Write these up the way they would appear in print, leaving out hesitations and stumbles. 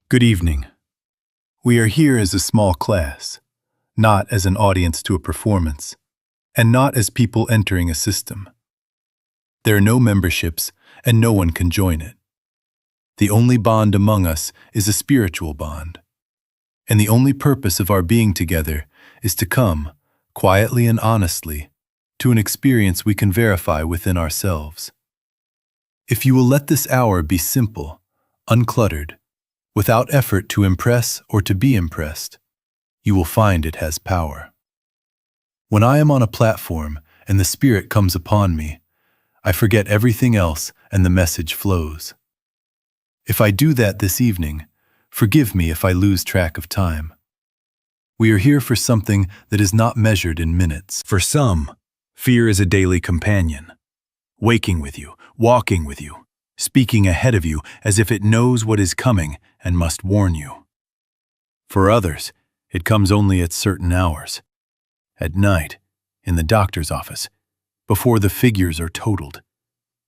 Good evening. We are here as a small class, not as an audience to a performance, and not as people entering a system. There are no memberships, and no one can join it. The only bond among us is a spiritual bond, and the only purpose of our being together is to come, quietly and honestly, to an experience we can verify within ourselves. If you will let this hour be simple, uncluttered, without effort to impress or to be impressed, you will find it has power. When I am on a platform and the Spirit comes upon me, I forget everything else and the message flows. If I do that this evening, forgive me if I lose track of time. We are here for something that is not measured in minutes. For some, fear is a daily companion, waking with you, walking with you, speaking ahead of you as if it knows what is coming and must warn you. For others, it comes only at certain hours, at night, in the doctor's office, before the figures are totaled,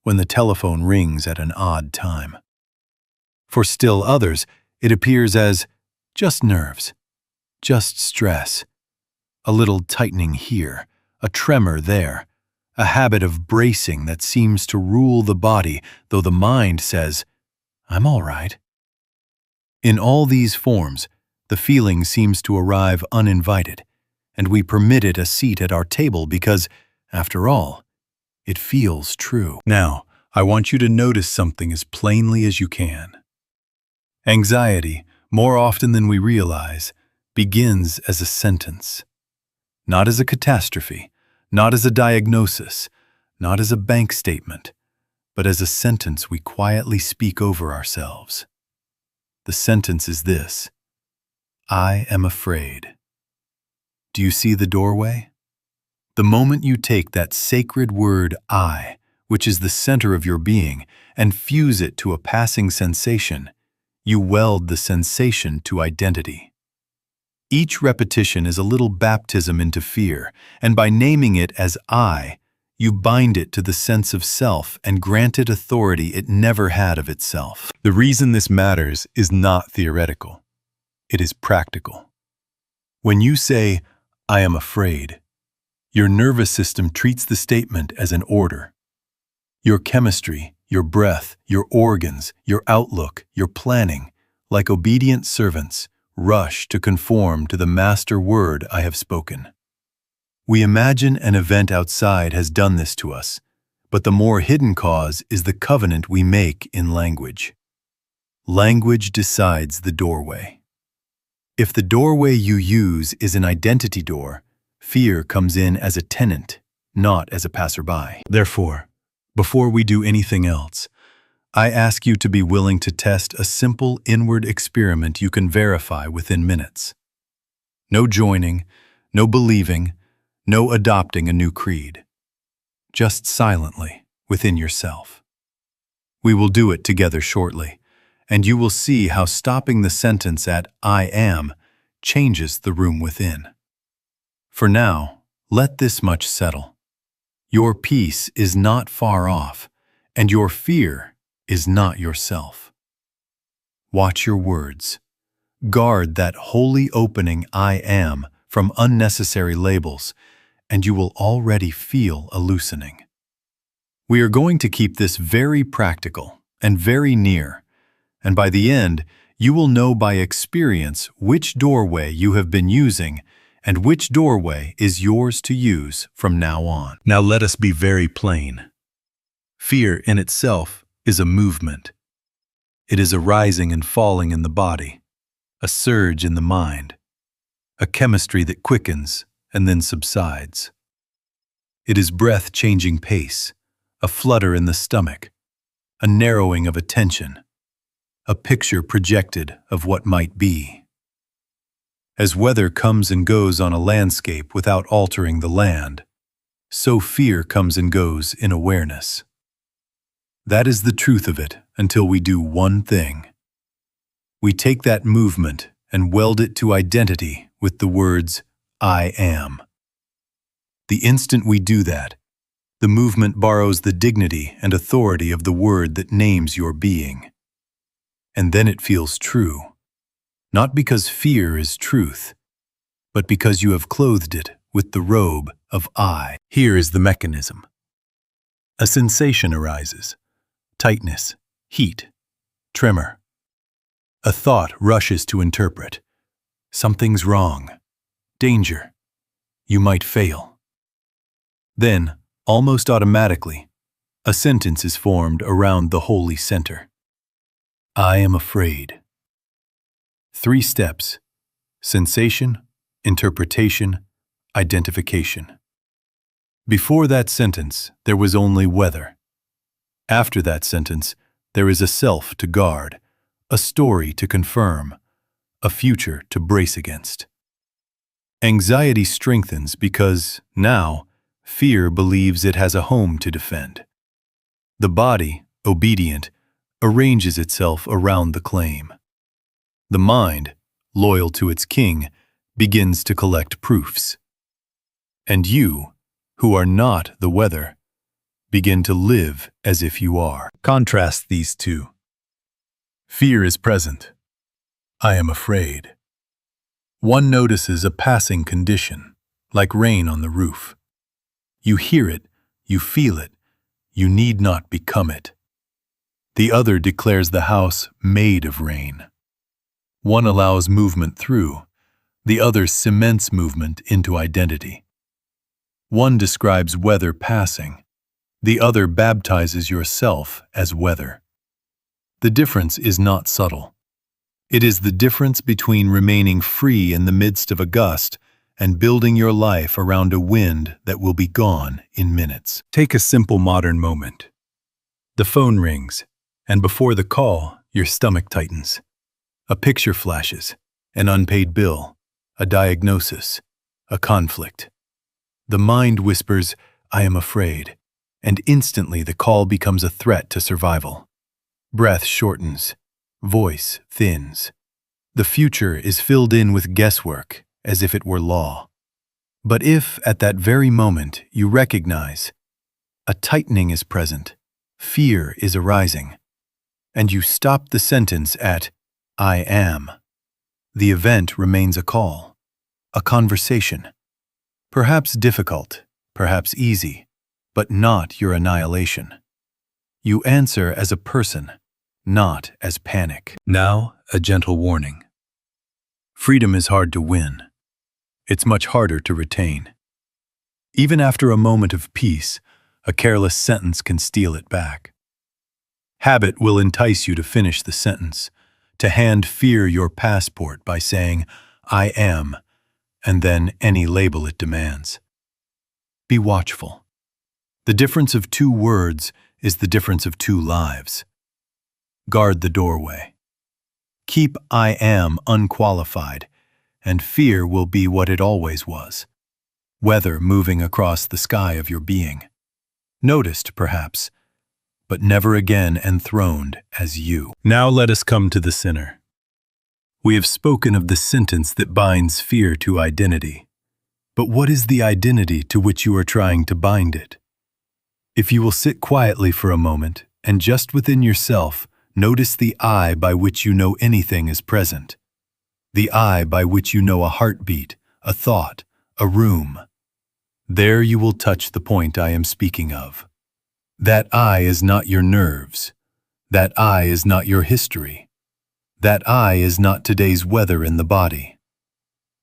when the telephone rings at an odd time. For still others, it appears as just nerves, just stress, a little tightening here, a tremor there, a habit of bracing that seems to rule the body, though the mind says, "I'm all right." In all these forms, the feeling seems to arrive uninvited, and we permit it a seat at our table because, after all, it feels true. Now, I want you to notice something as plainly as you can. Anxiety, more often than we realize, begins as a sentence, not as a catastrophe, not as a diagnosis, not as a bank statement, but as a sentence we quietly speak over ourselves. The sentence is this: I am afraid. Do you see the doorway? The moment you take that sacred word I, which is the center of your being, and fuse it to a passing sensation, you weld the sensation to identity. Each repetition is a little baptism into fear, and by naming it as I, you bind it to the sense of self and grant it authority it never had of itself. The reason this matters is not theoretical. It is practical. When you say, I am afraid, your nervous system treats the statement as an order. Your chemistry, your breath, your organs, your outlook, your planning, like obedient servants, rush to conform to the master word I have spoken. We imagine an event outside has done this to us, but the more hidden cause is the covenant we make in language. Language decides the doorway. If the doorway you use is an identity door, fear comes in as a tenant, not as a passerby. Therefore, before we do anything else, I ask you to be willing to test a simple inward experiment you can verify within minutes. No joining, no believing, no adopting a new creed. Just silently, within yourself. We will do it together shortly, and you will see how stopping the sentence at I am changes the room within. For now, let this much settle. Your peace is not far off, and your fear is not yourself. Watch your words. Guard that holy opening I am from unnecessary labels, and you will already feel a loosening. We are going to keep this very practical and very near, and by the end, you will know by experience which doorway you have been using and which doorway is yours to use from now on. Now let us be very plain. Fear in itself is a movement. It is a rising and falling in the body, a surge in the mind, a chemistry that quickens and then subsides. It is breath-changing pace, a flutter in the stomach, a narrowing of attention, a picture projected of what might be. As weather comes and goes on a landscape without altering the land, so fear comes and goes in awareness. That is the truth of it until we do one thing. We take that movement and weld it to identity with the words, I am. The instant we do that, the movement borrows the dignity and authority of the word that names your being. And then it feels true, not because fear is truth, but because you have clothed it with the robe of I. Here is the mechanism. A sensation arises: tightness, heat, tremor. A thought rushes to interpret: something's wrong, danger, you might fail. Then, almost automatically, a sentence is formed around the holy center. I am afraid. 3 steps: sensation, interpretation, identification. Before that sentence, there was only weather. After that sentence, there is a self to guard, a story to confirm, a future to brace against. Anxiety strengthens because, now, fear believes it has a home to defend. The body, obedient, arranges itself around the claim. The mind, loyal to its king, begins to collect proofs. And you, who are not the weather, begin to live as if you are. Contrast these two. Fear is present. I am afraid. One notices a passing condition, like rain on the roof. You hear it, you feel it, you need not become it. The other declares the house made of rain. One allows movement through, the other cements movement into identity. One describes weather passing, the other baptizes yourself as weather. The difference is not subtle. It is the difference between remaining free in the midst of a gust and building your life around a wind that will be gone in minutes. Take a simple modern moment. The phone rings, and before the call, your stomach tightens. A picture flashes, an unpaid bill, a diagnosis, a conflict. The mind whispers, I am afraid, and instantly the call becomes a threat to survival. Breath shortens, voice thins. The future is filled in with guesswork, as if it were law. But if, at that very moment, you recognize a tightening is present, fear is arising, and you stop the sentence at I am, the event remains a call, a conversation. Perhaps difficult, perhaps easy, but not your annihilation. You answer as a person, not as panic. Now, a gentle warning. Freedom is hard to win. It's much harder to retain. Even after a moment of peace, a careless sentence can steal it back. Habit will entice you to finish the sentence, to hand fear your passport by saying, I am, and then any label it demands. Be watchful. The difference of 2 words is the difference of 2 lives. Guard the doorway. Keep I am unqualified, and fear will be what it always was. Weather moving across the sky of your being. Noticed, perhaps, but never again enthroned as you. Now let us come to the sinner. We have spoken of the sentence that binds fear to identity. But what is the identity to which you are trying to bind it? If you will sit quietly for a moment, and just within yourself, notice the I by which you know anything is present. The I by which you know a heartbeat, a thought, a room. There you will touch the point I am speaking of. That I is not your nerves. That I is not your history. That I is not today's weather in the body.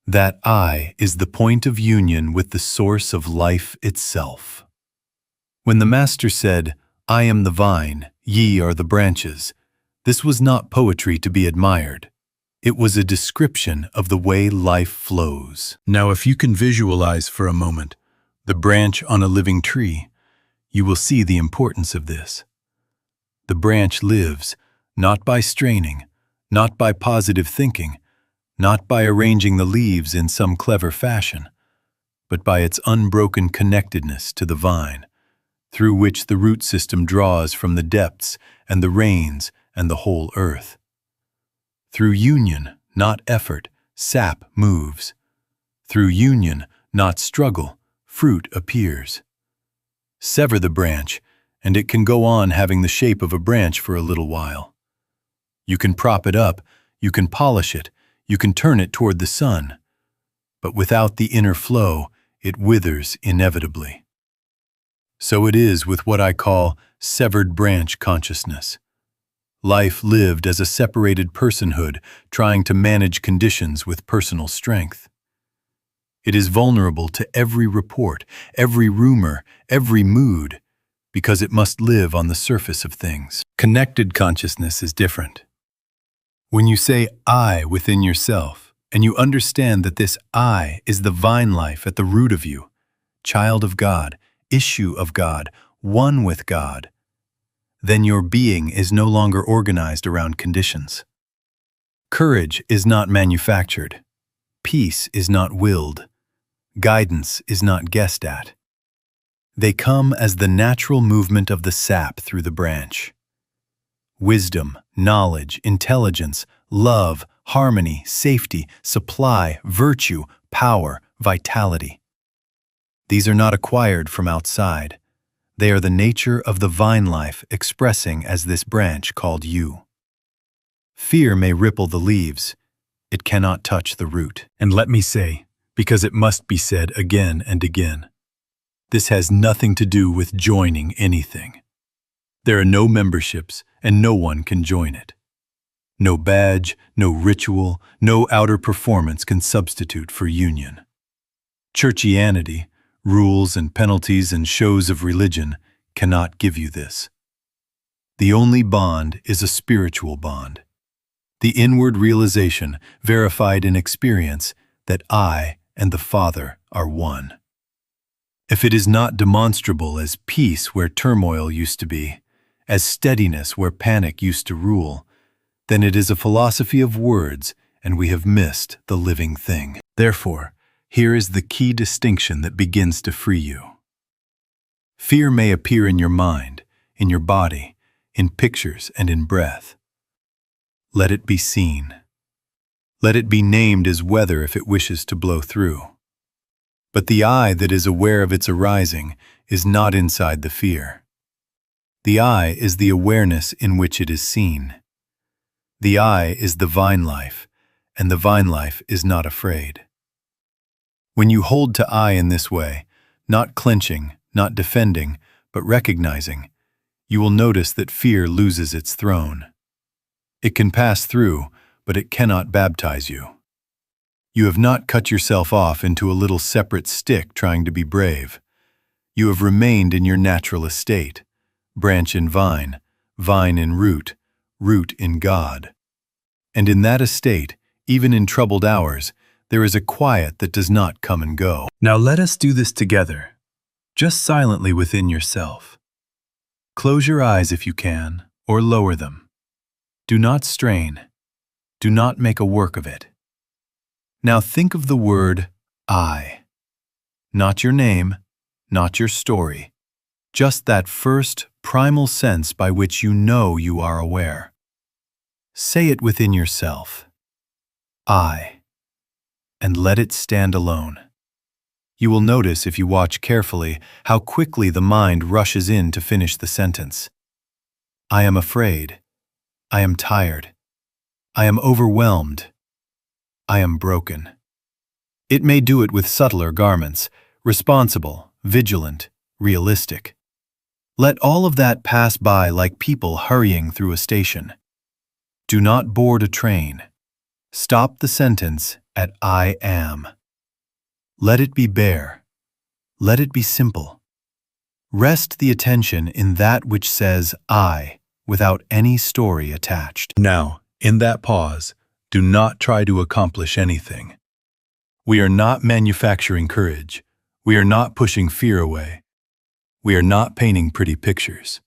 That I is the point of union with the source of life itself. When the Master said, I am the vine, ye are the branches, this was not poetry to be admired. It was a description of the way life flows. Now, if you can visualize for a moment the branch on a living tree, you will see the importance of this. The branch lives, not by straining, not by positive thinking, not by arranging the leaves in some clever fashion, but by its unbroken connectedness to the vine, through which the root system draws from the depths and the rains and the whole earth. Through union, not effort, sap moves. Through union, not struggle, fruit appears. Sever the branch, and it can go on having the shape of a branch for a little while. You can prop it up, you can polish it, You can turn it toward the sun, but without the inner flow, it withers inevitably. So it is with what I call severed branch consciousness. Life lived as a separated personhood trying to manage conditions with personal strength. It is vulnerable to every report, every rumor, every mood, because it must live on the surface of things. Connected consciousness is different. When you say I within yourself, and you understand that this I is the vine life at the root of you, child of God, issue of God, one with God, then your being is no longer organized around conditions. Courage is not manufactured. Peace is not willed. Guidance is not guessed at. They come as the natural movement of the sap through the branch. Wisdom, knowledge, intelligence, love, harmony, safety, supply, virtue, power, vitality. These are not acquired from outside. They are the nature of the vine life expressing as this branch called you. Fear may ripple the leaves. It cannot touch the root. And let me say, because it must be said again and again, this has nothing to do with joining anything. There are no memberships, and no one can join it. No badge, no ritual, no outer performance can substitute for union. Churchianity, rules and penalties and shows of religion, cannot give you this. The only bond is a spiritual bond. The inward realization, verified in experience, that I and the Father are one. If it is not demonstrable as peace where turmoil used to be, as steadiness where panic used to rule, then it is a philosophy of words, and we have missed the living thing. Therefore, here is the key distinction that begins to free you. Fear may appear in your mind, in your body, in pictures and in breath. Let it be seen. Let it be named as weather if it wishes to blow through. But the I that is aware of its arising is not inside the fear. The I is the awareness in which it is seen. The I is the vine life, and the vine life is not afraid. When you hold to I in this way, not clenching, not defending, but recognizing, you will notice that fear loses its throne. It can pass through, but it cannot baptize you. You have not cut yourself off into a little separate stick trying to be brave. You have remained in your natural estate, branch in vine, vine in root, root in God. And in that estate, even in troubled hours, there is a quiet that does not come and go. Now let us do this together, just silently within yourself. Close your eyes if you can, or lower them. Do not strain. Do not make a work of it. Now think of the word I. Not your name, not your story, just that first, primal sense by which you know you are aware. Say it within yourself. I. And let it stand alone. You will notice, if you watch carefully, how quickly the mind rushes in to finish the sentence. I am afraid. I am tired. I am overwhelmed. I am broken. It may do it with subtler garments, responsible, vigilant, realistic. Let all of that pass by like people hurrying through a station. Do not board a train. Stop the sentence at I am. Let it be bare. Let it be simple. Rest the attention in that which says I, without any story attached. Now, in that pause, do not try to accomplish anything. We are not manufacturing courage. We are not pushing fear away. We are not painting pretty pictures.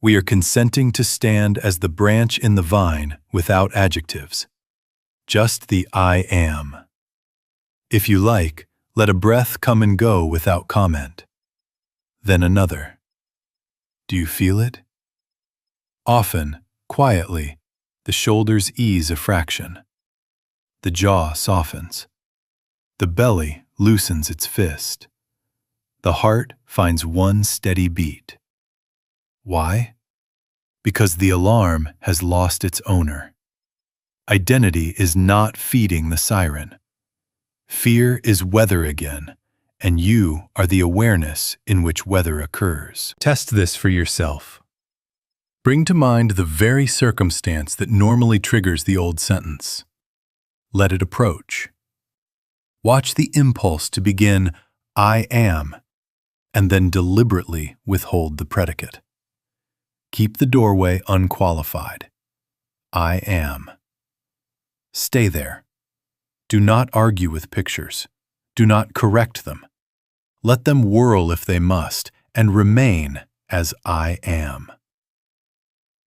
We are consenting to stand as the branch in the vine without adjectives. Just the I am. If you like, let a breath come and go without comment. Then another. Do you feel it? Often, quietly, the shoulders ease a fraction. The jaw softens. The belly loosens its fist. The heart finds one steady beat. Why? Because the alarm has lost its owner. Identity is not feeding the siren. Fear is weather again, and you are the awareness in which weather occurs. Test this for yourself. Bring to mind the very circumstance that normally triggers the old sentence. Let it approach. Watch the impulse to begin, "I am," and then deliberately withhold the predicate. Keep the doorway unqualified. I am. Stay there. Do not argue with pictures. Do not correct them. Let them whirl if they must, and remain as I am.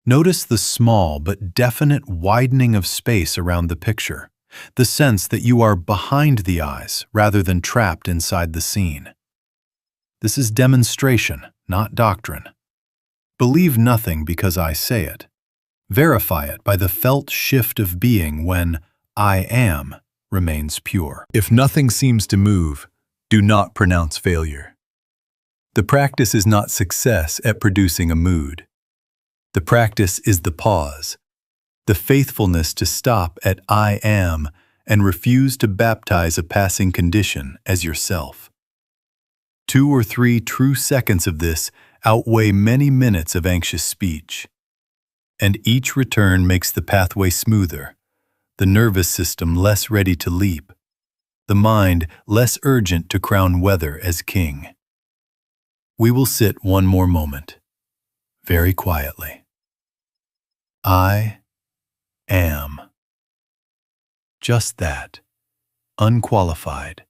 Notice the small but definite widening of space around the picture, the sense that you are behind the eyes rather than trapped inside the scene. This is demonstration, not doctrine. Believe nothing because I say it. Verify it by the felt shift of being when I am remains pure. If nothing seems to move, do not pronounce failure. The practice is not success at producing a mood. The practice is the pause, the faithfulness to stop at I am and refuse to baptize a passing condition as yourself. 2 or 3 true seconds of this outweigh many minutes of anxious speech. And each return makes the pathway smoother, the nervous system less ready to leap, the mind less urgent to crown weather as king. We will sit one more moment, very quietly. I am. Just that, unqualified,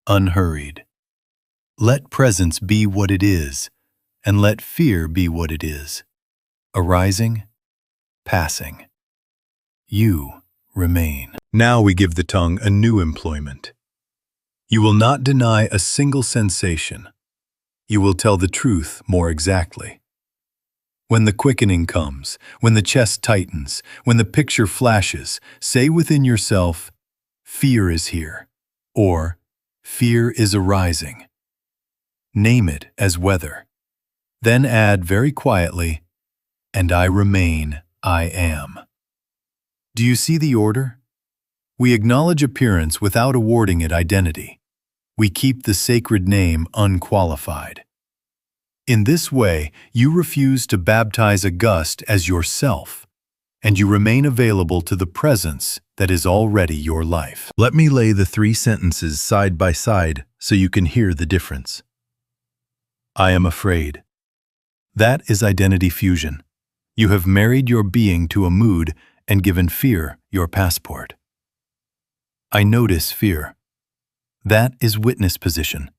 unhurried. Let presence be what it is, and let fear be what it is. Arising, passing. You remain. Now we give the tongue a new employment. You will not deny a single sensation. You will tell the truth more exactly. When the quickening comes, when the chest tightens, when the picture flashes, say within yourself, "Fear is here," or "Fear is arising." Name it as weather. Then add very quietly, "And I remain, I am." Do you see the order? We acknowledge appearance without awarding it identity. We keep the sacred name unqualified. In this way, you refuse to baptize a gust as yourself, and you remain available to the presence that is already your life. Let me lay the 3 sentences side by side so you can hear the difference. I am afraid. That is identity fusion. You have married your being to a mood and given fear your passport. I notice fear. That is witness position.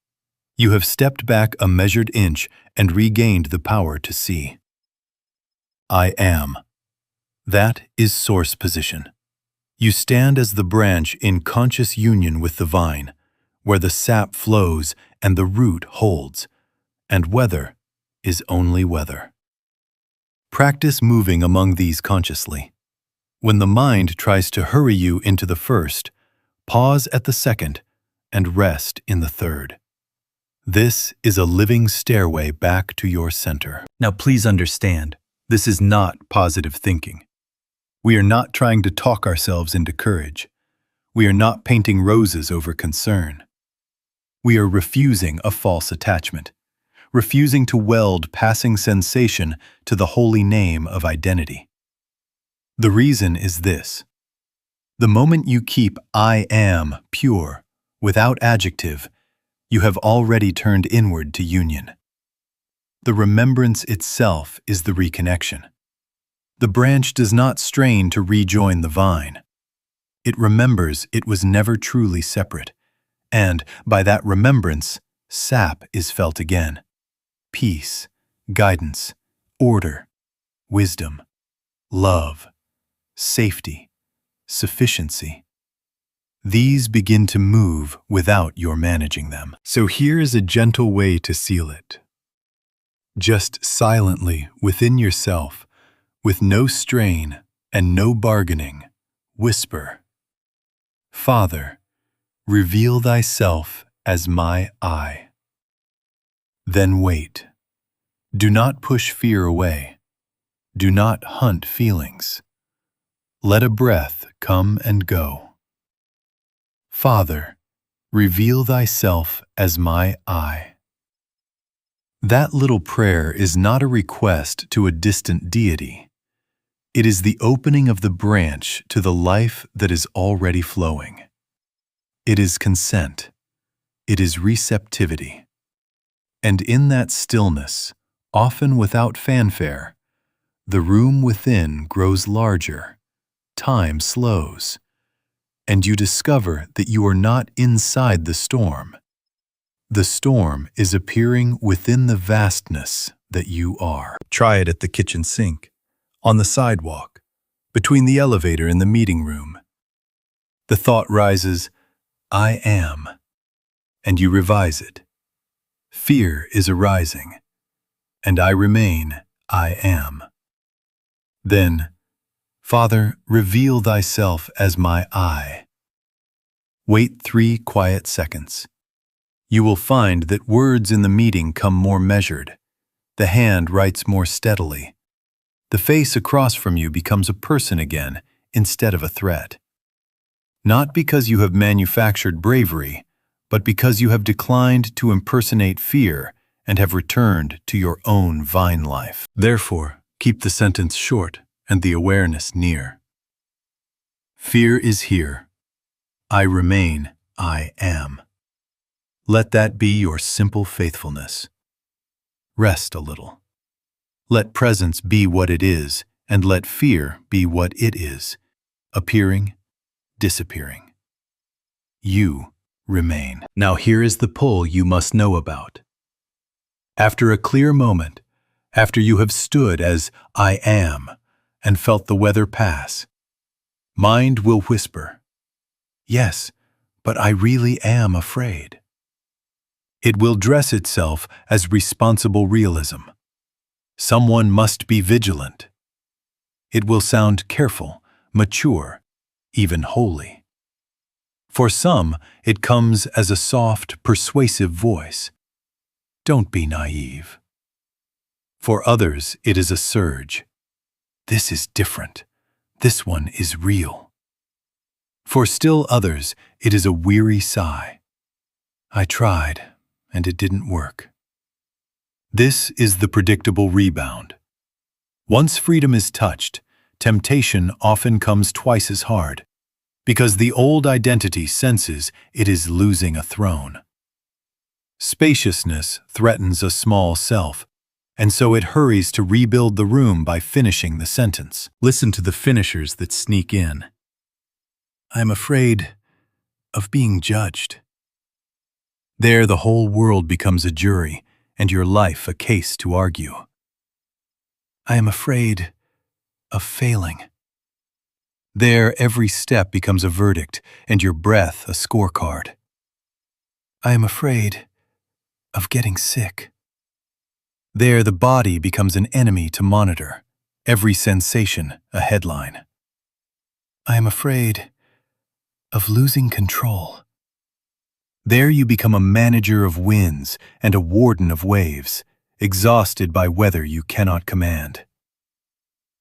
You have stepped back a measured inch and regained the power to see. I am. That is source position. You stand as the branch in conscious union with the vine, where the sap flows and the root holds, and weather is only weather. Practice moving among these consciously. When the mind tries to hurry you into the first, pause at the second and rest in the third. This is a living stairway back to your center. Now please understand, this is not positive thinking. We are not trying to talk ourselves into courage. We are not painting roses over concern. We are refusing a false attachment, refusing to weld passing sensation to the holy name of identity. The reason is this. The moment you keep I am pure, without adjective, you have already turned inward to union. The remembrance itself is the reconnection. The branch does not strain to rejoin the vine. It remembers it was never truly separate, and by that remembrance, sap is felt again. Peace, guidance, order, wisdom, love, safety, sufficiency. These begin to move without your managing them. So here is a gentle way to seal it. Just silently within yourself, with no strain and no bargaining, whisper, Father, reveal thyself as my I. Then wait. Do not push fear away. Do not hunt feelings. let a breath come and go. Father, reveal thyself as my I. That little prayer is not a request to a distant deity. It is the opening of the branch to the life that is already flowing. It is consent. It is receptivity. And in that stillness, often without fanfare, the room within grows larger, time slows, and you discover that you are not inside the storm. The storm is appearing within the vastness that you are. Try it at the kitchen sink, on the sidewalk, between the elevator and the meeting room. The thought rises, I am, and you revise it. Fear is arising, and I remain, I am. Then, Father, reveal thyself as my I. Wait 3 quiet seconds. You will find that words in the meeting come more measured. The hand writes more steadily. The face across from you becomes a person again instead of a threat. Not because you have manufactured bravery, but because you have declined to impersonate fear and have returned to your own vine life. Therefore, keep the sentence short and the awareness near. Fear is here. I remain, I am. Let that be your simple faithfulness. Rest a little. Let presence be what it is, and let fear be what it is, appearing, disappearing. You remain. Now here is the pull you must know about. After a clear moment, after you have stood as I am and felt the weather pass, mind will whisper, yes, but I really am afraid. It will dress itself as responsible realism. Someone must be vigilant. It will sound careful, mature, even holy. For some, it comes as a soft, persuasive voice. Don't be naive. For others, it is a surge. This is different. This one is real. For still others, it is a weary sigh. I tried, and it didn't work. This is the predictable rebound. Once freedom is touched, temptation often comes twice as hard, because the old identity senses it is losing a throne. Spaciousness threatens a small self, and so it hurries to rebuild the room by finishing the sentence. Listen to the finishers that sneak in. I'm afraid of being judged. There, the whole world becomes a jury, and your life a case to argue. I am afraid of failing. There, every step becomes a verdict, and your breath a scorecard. I am afraid of getting sick. There, the body becomes an enemy to monitor, every sensation a headline. I am afraid of losing control. There you become a manager of winds and a warden of waves, exhausted by weather you cannot command.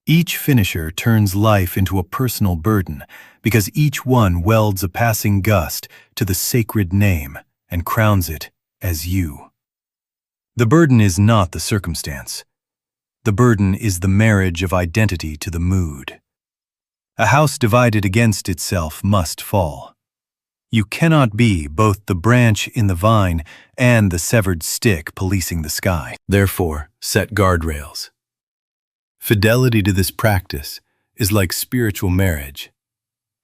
Each finisher turns life into a personal burden because each one welds a passing gust to the sacred name and crowns it as you. The burden is not the circumstance. The burden is the marriage of identity to the mood. A house divided against itself must fall. You cannot be both the branch in the vine and the severed stick policing the sky. Therefore, set guardrails. Fidelity to this practice is like spiritual marriage.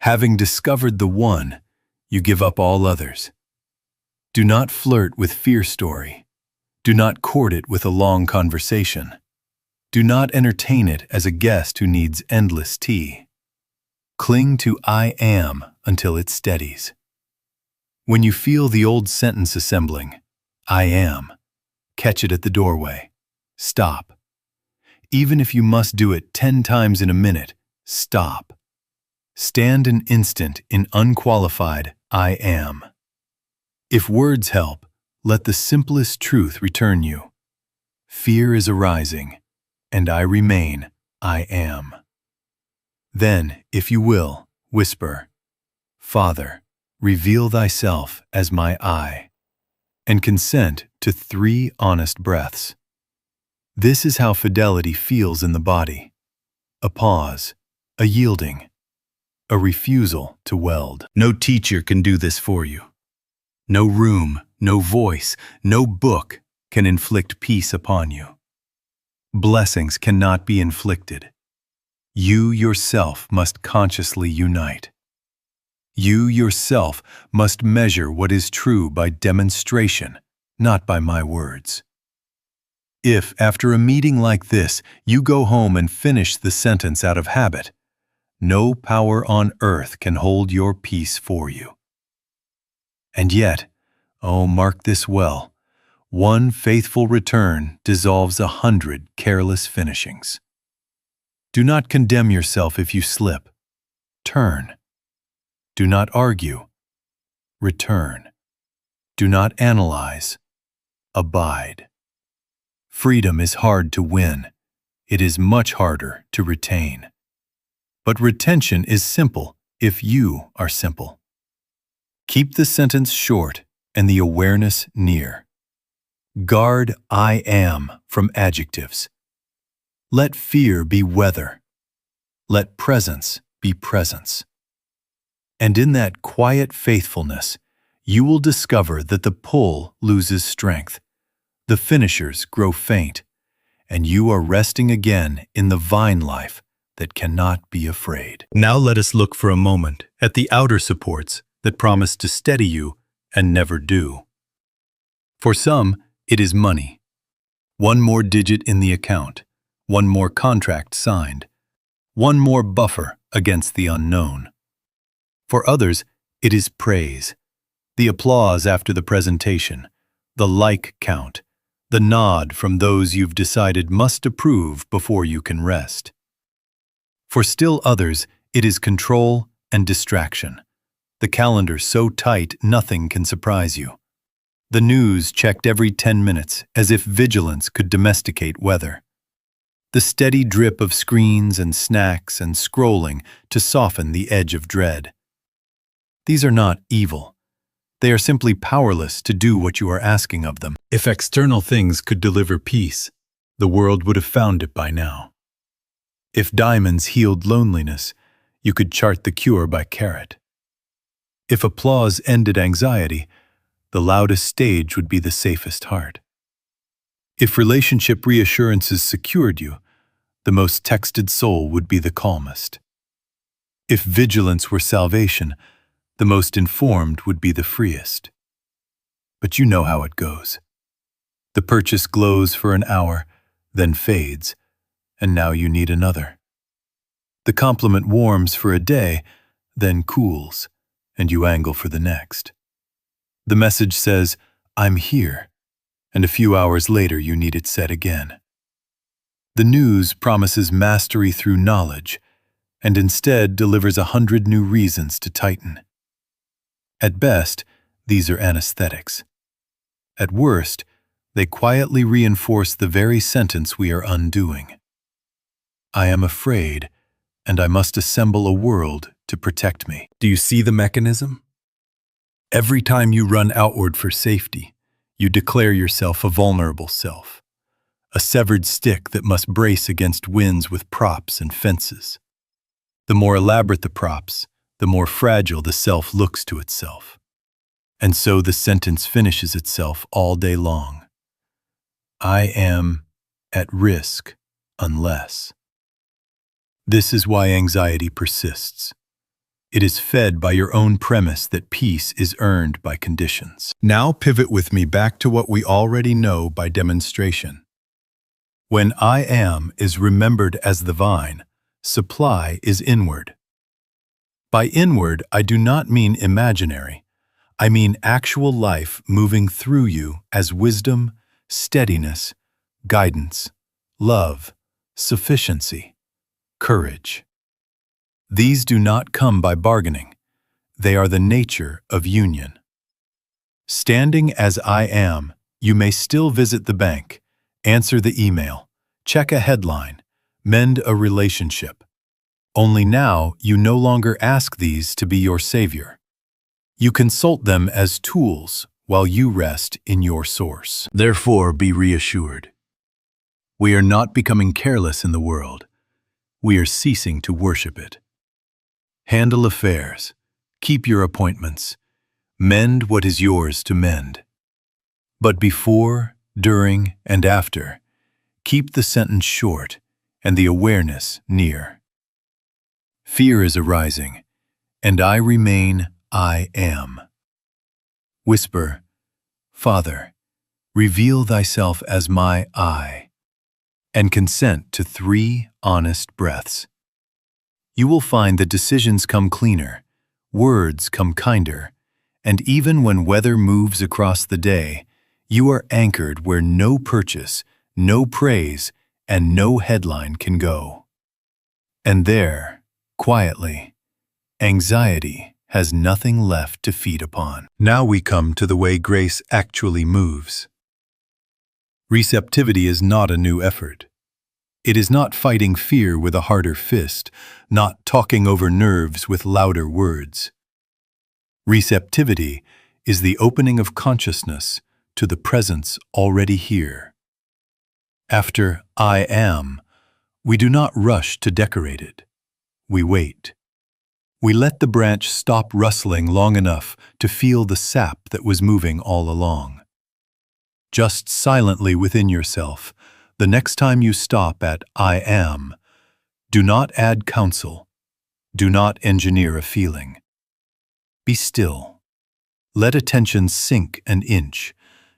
Having discovered the one, you give up all others. Do not flirt with fear story. Do not court it with a long conversation. Do not entertain it as a guest who needs endless tea. Cling to I am until it steadies. When you feel the old sentence assembling, I am, catch it at the doorway. Stop. Even if you must do it 10 times in a minute, stop. Stand an instant in unqualified I am. If words help, let the simplest truth return you. Fear is arising, and I remain I am. Then, if you will, whisper, "Father, reveal thyself as my eye," and consent to 3 honest breaths. This is how fidelity feels in the body. A pause, a yielding, a refusal to weld. No teacher can do this for you. No room, no voice, no book can inflict peace upon you. Blessings cannot be inflicted. You yourself must consciously unite. You yourself must measure what is true by demonstration, not by my words. If, after a meeting like this, you go home and finish the sentence out of habit, no power on earth can hold your peace for you. And yet, oh, mark this well, one faithful return dissolves 100 careless finishings. Do not condemn yourself if you slip. Turn. Do not argue. Return. Do not analyze. Abide. Freedom is hard to win. It is much harder to retain. But retention is simple if you are simple. Keep the sentence short and the awareness near. Guard "I am" from adjectives. Let fear be weather. Let presence be presence. And in that quiet faithfulness, you will discover that the pull loses strength, the finishers grow faint, and you are resting again in the vine life that cannot be afraid. Now let us look for a moment at the outer supports that promise to steady you and never do. For some, it is money. One more digit in the account, one more contract signed, one more buffer against the unknown. For others, it is praise, the applause after the presentation, the like count, the nod from those you've decided must approve before you can rest. For still others, it is control and distraction, the calendar so tight nothing can surprise you. The news checked every 10 minutes as if vigilance could domesticate weather. The steady drip of screens and snacks and scrolling to soften the edge of dread. These are not evil. They are simply powerless to do what you are asking of them. If external things could deliver peace, the world would have found it by now. If diamonds healed loneliness, you could chart the cure by carrot. If applause ended anxiety, the loudest stage would be the safest heart. If relationship reassurances secured you, the most texted soul would be the calmest. If vigilance were salvation, the most informed would be the freest. But you know how it goes. The purchase glows for an hour, then fades, and now you need another. The compliment warms for a day, then cools, and you angle for the next. The message says, "I'm here," and a few hours later you need it said again. The news promises mastery through knowledge, and instead delivers 100 new reasons to tighten. At best, these are anesthetics. At worst, they quietly reinforce the very sentence we are undoing. I am afraid, and I must assemble a world to protect me. Do you see the mechanism? Every time you run outward for safety, you declare yourself a vulnerable self, a severed stick that must brace against winds with props and fences. The more elaborate the props, the more fragile the self looks to itself. And so the sentence finishes itself all day long. I am at risk unless. This is why anxiety persists. It is fed by your own premise that peace is earned by conditions. Now pivot with me back to what we already know by demonstration. When I am is remembered as the vine, supply is inward. By inward, I do not mean imaginary. I mean actual life moving through you as wisdom, steadiness, guidance, love, sufficiency, courage. These do not come by bargaining. They are the nature of union. Standing as I am, you may still visit the bank, answer the email, check a headline, mend a relationship, Only now you no longer ask these to be your savior. You consult them as tools while you rest in your source. Therefore, be reassured. We are not becoming careless in the world. We are ceasing to worship it. Handle affairs. Keep your appointments. Mend what is yours to mend. But before, during, and after, keep the sentence short and the awareness near. Fear is arising, and I remain I am. Whisper, Father, reveal thyself as my I, and consent to 3 honest breaths. You will find that decisions come cleaner, words come kinder, and even when weather moves across the day, you are anchored where no purchase, no praise, and no headline can go. And there, quietly, anxiety has nothing left to feed upon. Now we come to the way grace actually moves. Receptivity is not a new effort. It is not fighting fear with a harder fist, not talking over nerves with louder words. Receptivity is the opening of consciousness to the presence already here. After I am, we do not rush to decorate it. We wait. We let the branch stop rustling long enough to feel the sap that was moving all along. Just silently within yourself, the next time you stop at I am, do not add counsel. Do not engineer a feeling. Be still. Let attention sink an inch,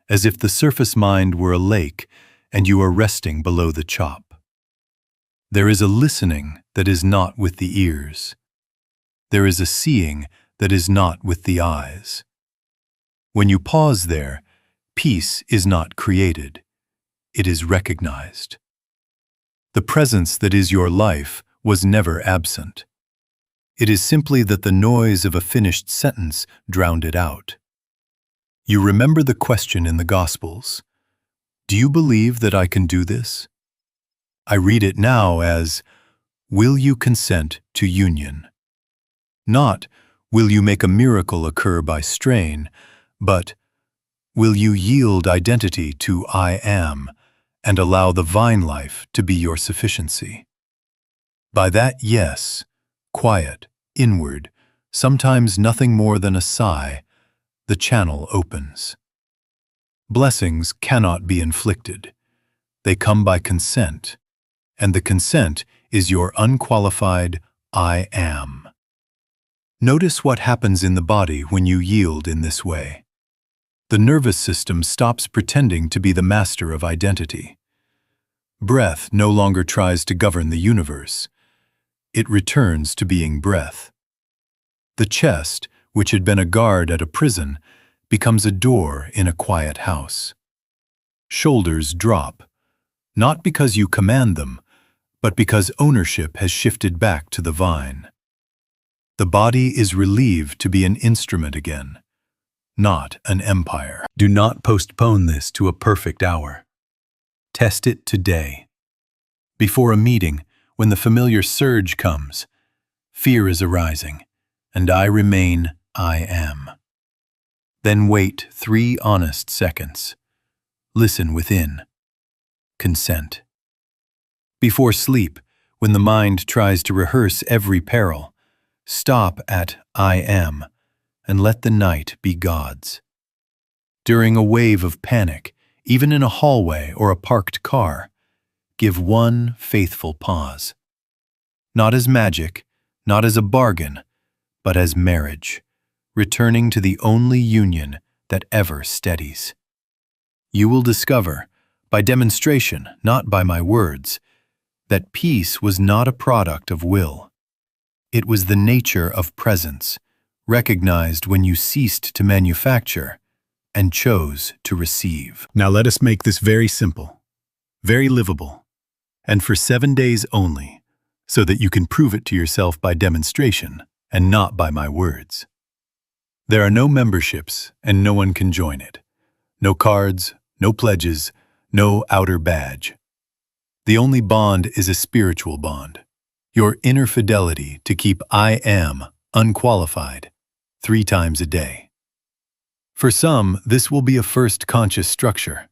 as if the surface mind were a lake and you are resting below the chop. There is a listening that is not with the ears. There is a seeing that is not with the eyes. When you pause there, peace is not created. It is recognized. The presence that is your life was never absent. It is simply that the noise of a finished sentence drowned it out. You remember the question in the Gospels, "Do you believe that I can do this?" I read it now as, "Will you consent to union?" Not, "Will you make a miracle occur by strain?" but, "Will you yield identity to I am and allow the vine life to be your sufficiency?" By that yes, quiet, inward, sometimes nothing more than a sigh, the channel opens. Blessings cannot be inflicted. They come by consent, and the consent is your unqualified I am. Notice what happens in the body when you yield in this way. The nervous system stops pretending to be the master of identity. Breath no longer tries to govern the universe. It returns to being breath. The chest, which had been a guard at a prison, becomes a door in a quiet house. Shoulders drop, not because you command them, but because ownership has shifted back to the vine. The body is relieved to be an instrument again, not an empire. Do not postpone this to a perfect hour. Test it today. Before a meeting, when the familiar surge comes, fear is arising, and I remain I am. Then wait 3 honest seconds. Listen within. Consent. Before sleep, when the mind tries to rehearse every peril, stop at I am and let the night be God's. During a wave of panic, even in a hallway or a parked car, give one faithful pause. Not as magic, not as a bargain, but as marriage, returning to the only union that ever steadies. You will discover, by demonstration, not by my words, that peace was not a product of will. It was the nature of presence, recognized when you ceased to manufacture and chose to receive. Now let us make this very simple, very livable, and for 7 days only, so that you can prove it to yourself by demonstration and not by my words. There are no memberships and no one can join it. No cards, no pledges, no outer badge. The only bond is a spiritual bond. your inner fidelity to keep I am unqualified 3 times a day. For some, this will be a first conscious structure.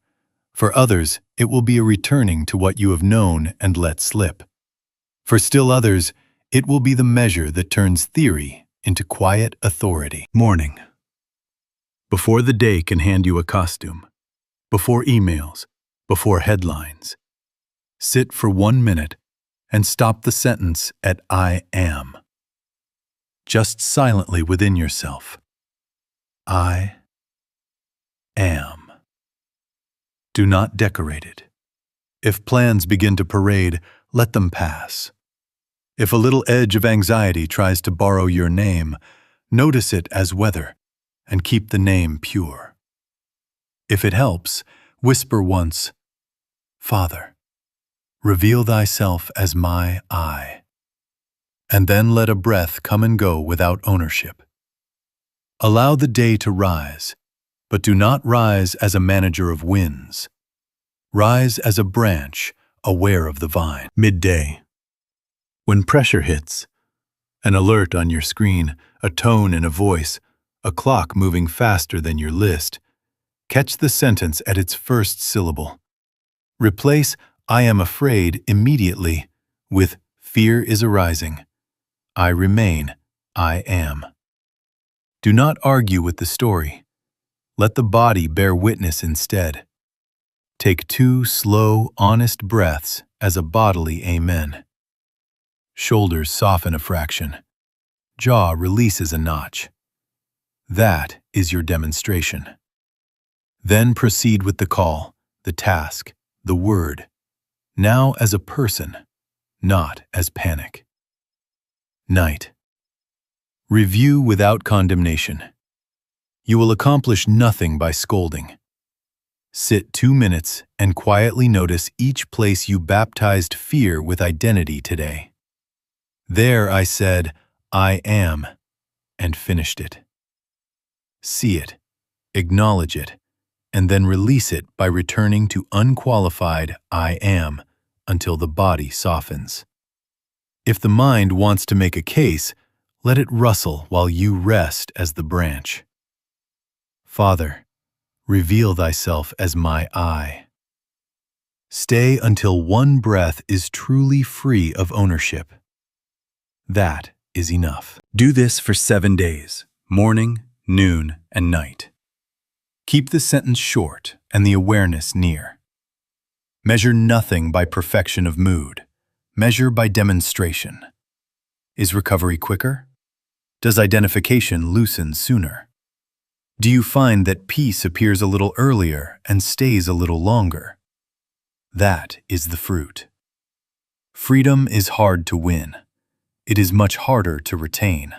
For others, it will be a returning to what you have known and let slip. For still others, it will be the measure that turns theory into quiet authority. Morning. Before the day can hand you a costume, before emails, before headlines, sit for 1 minute and stop the sentence at I am. Just silently within yourself. I am. Do not decorate it. If plans begin to parade, let them pass. If a little edge of anxiety tries to borrow your name, notice it as weather and keep the name pure. If it helps, whisper once, Father, reveal thyself as my I. And then let a breath come and go without ownership. Allow the day to rise, but do not rise as a manager of winds. Rise as a branch, aware of the vine. Midday. When pressure hits, an alert on your screen, a tone in a voice, a clock moving faster than your list, catch the sentence at its first syllable. Replace I am afraid immediately with fear is arising. I remain, I am. Do not argue with the story. Let the body bear witness instead. Take 2 slow, honest breaths as a bodily amen. Shoulders soften a fraction. Jaw releases a notch. That is your demonstration. Then proceed with the call, the task, the word, now as a person, not as panic. Night. Review without condemnation. You will accomplish nothing by scolding. Sit 2 minutes and quietly notice each place you baptized fear with identity today. There I said, I am, and finished it. See it, acknowledge it, and then release it by returning to unqualified I am until the body softens. If the mind wants to make a case, let it rustle while you rest as the branch. Father, reveal thyself as my I. Stay until one breath is truly free of ownership. That is enough. Do this for 7 days, morning, noon, and night. Keep the sentence short and the awareness near. Measure nothing by perfection of mood. Measure by demonstration. Is recovery quicker? Does identification loosen sooner? Do you find that peace appears a little earlier and stays a little longer? That is the fruit. Freedom is hard to win. It is much harder to retain.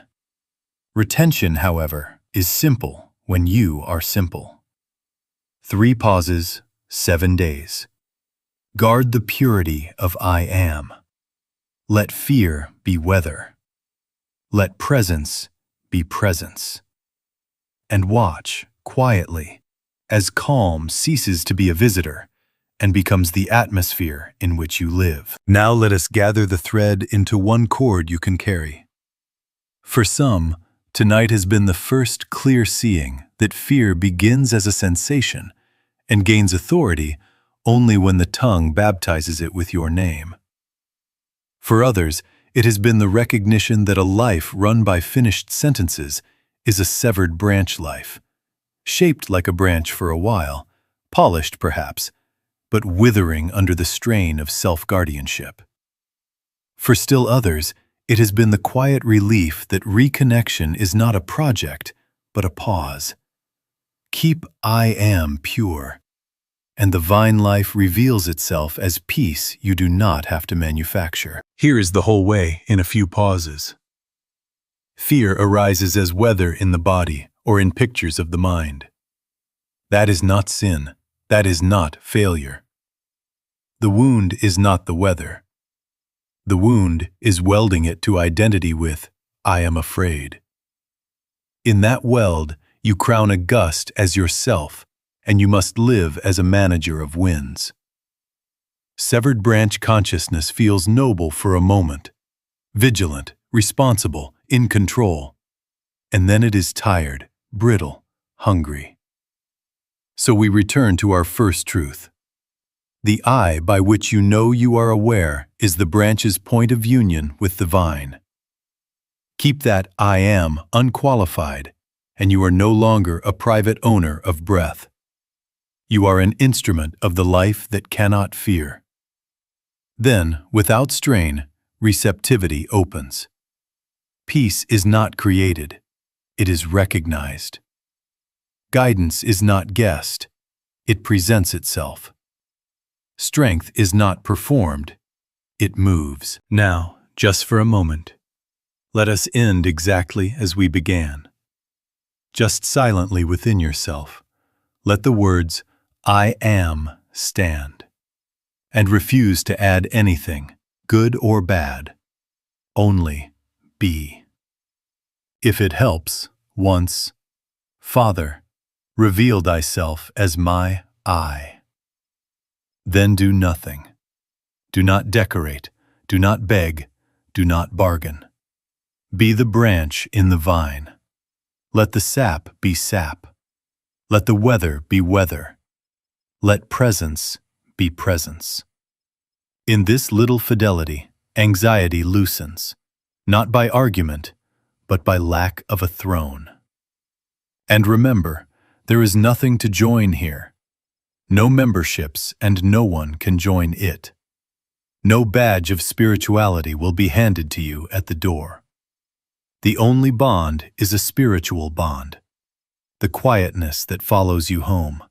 Retention, however, is simple when you are simple. 3 pauses, 7 days. Guard the purity of I am. Let fear be weather. Let presence be presence. And watch, quietly, as calm ceases to be a visitor and becomes the atmosphere in which you live. Now let us gather the thread into one cord you can carry. For some, tonight has been the first clear seeing that fear begins as a sensation and gains authority only when the tongue baptizes it with your name. For others, it has been the recognition that a life run by finished sentences is a severed branch life, shaped like a branch for a while, polished perhaps, but withering under the strain of self-guardianship. For still others, it has been the quiet relief that reconnection is not a project, but a pause. Keep I am pure, and the vine life reveals itself as peace you do not have to manufacture. Here is the whole way in a few pauses. Fear arises as weather in the body or in pictures of the mind. That is not sin. That is not failure. The wound is not the weather. The wound is welding it to identity with, I am afraid. In that weld, you crown a gust as yourself, and you must live as a manager of winds. Severed branch consciousness feels noble for a moment, vigilant, responsible, in control. And then it is tired, brittle, hungry. So we return to our first truth. The eye by which you know you are aware is the branch's point of union with the vine. Keep that I am unqualified, and you are no longer a private owner of breath. You are an instrument of the life that cannot fear. Then, without strain, receptivity opens. Peace is not created, it is recognized. Guidance is not guessed, it presents itself. Strength is not performed, it moves. Now, just for a moment, let us end exactly as we began. Just silently within yourself, let the words, I am, stand. And refuse to add anything, good or bad. Only be. If it helps, once, Father, reveal thyself as my I. Then do nothing. Do not decorate, do not beg, do not bargain. Be the branch in the vine. Let the sap be sap. Let the weather be weather. Let presence be presence. In this little fidelity, anxiety loosens, not by argument, but by lack of a throne. And remember, there is nothing to join here. No memberships, and no one can join it. No badge of spirituality will be handed to you at the door. The only bond is a spiritual bond. The quietness that follows you home.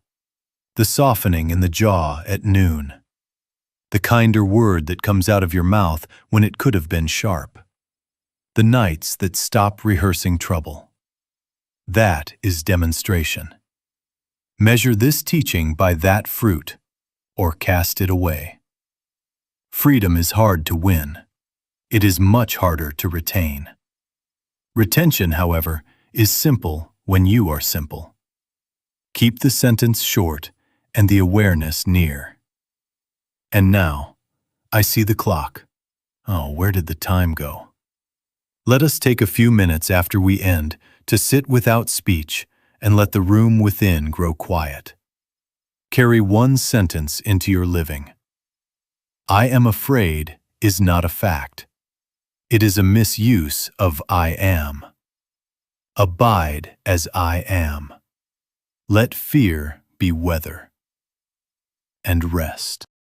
The softening in the jaw at noon. The kinder word that comes out of your mouth when it could have been sharp. The nights that stop rehearsing trouble. That is demonstration. Measure this teaching by that fruit, or cast it away. Freedom is hard to win. It is much harder to retain. Retention, however, is simple when you are simple. Keep the sentence short and the awareness near. And now, I see the clock. Oh, where did the time go? Let us take a few minutes after we end to sit without speech and let the room within grow quiet. Carry one sentence into your living. I am afraid is not a fact. It is a misuse of I am. Abide as I am. Let fear be weather. And rest.